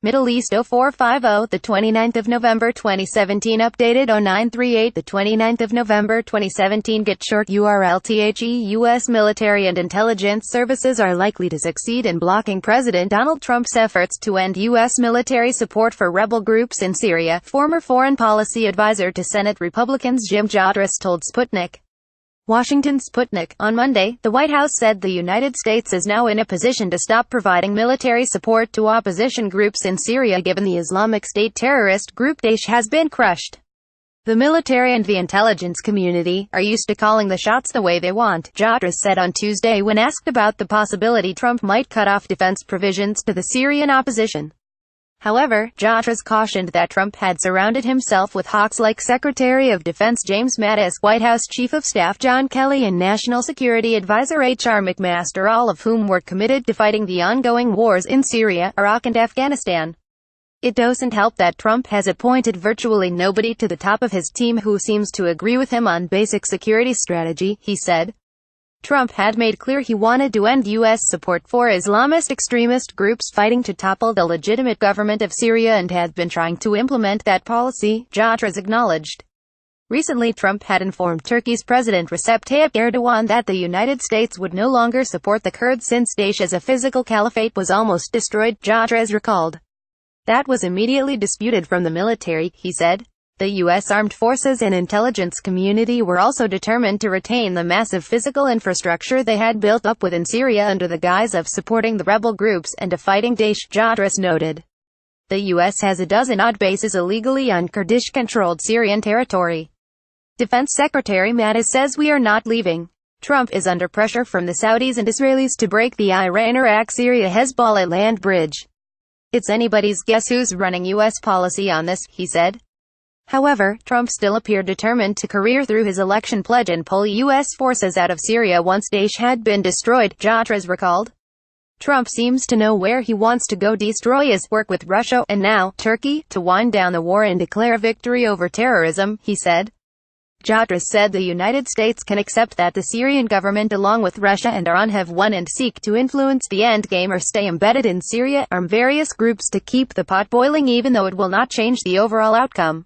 Middle East 0450, the 29th of November 2017, updated 0938, the 29th of November 2017. Get short URLThe US military and intelligence services are likely to succeed in blocking President Donald Trump's efforts to end U.S. military support for rebel groups in Syria, former foreign policy advisor to Senate Republicans Jim Jatras told Sputnik. Washington. Sputnik. On Monday, the White House said the United States is now in a position to stop providing military support to opposition groups in Syria given the Islamic State terrorist group Daesh has been crushed. The military and the intelligence community are used to calling the shots the way they want, Jatras said on Tuesday when asked about the possibility Trump might cut off defense provisions to the Syrian opposition. However, Jatras cautioned that Trump had surrounded himself with hawks like Secretary of Defense James Mattis, White House Chief of Staff John Kelly and National Security Advisor H.R. McMaster, all of whom were committed to fighting the ongoing wars in Syria, Iraq and Afghanistan. It doesn't help that Trump has appointed virtually nobody to the top of his team who seems to agree with him on basic security strategy, he said. Trump had made clear he wanted to end U.S. support for Islamist extremist groups fighting to topple the legitimate government of Syria and had been trying to implement that policy, Jatras acknowledged. Recently, Trump had informed Turkey's President Recep Tayyip Erdogan that the United States would no longer support the Kurds since Daesh as a physical caliphate was almost destroyed, Jatras recalled. That was immediately disputed from the military, he said. The U.S. armed forces and intelligence community were also determined to retain the massive physical infrastructure they had built up within Syria under the guise of supporting the rebel groups and of fighting Daesh, Jatras noted. The U.S. has a dozen-odd bases illegally on Kurdish-controlled Syrian territory. Defense Secretary Mattis says we are not leaving. Trump is under pressure from the Saudis and Israelis to break the Iran-Iraq-Syria-Hezbollah land bridge. It's anybody's guess who's running U.S. policy on this, he said. However, Trump still appeared determined to career through his election pledge and pull U.S. forces out of Syria once Daesh had been destroyed, Jatras recalled. Trump seems to know where he wants to go: destroy his work with Russia, and now, Turkey, to wind down the war and declare victory over terrorism, he said. Jatras said the United States can accept that the Syrian government along with Russia and Iran have won and seek to influence the endgame or stay embedded in Syria, arm various groups to keep the pot boiling even though it will not change the overall outcome.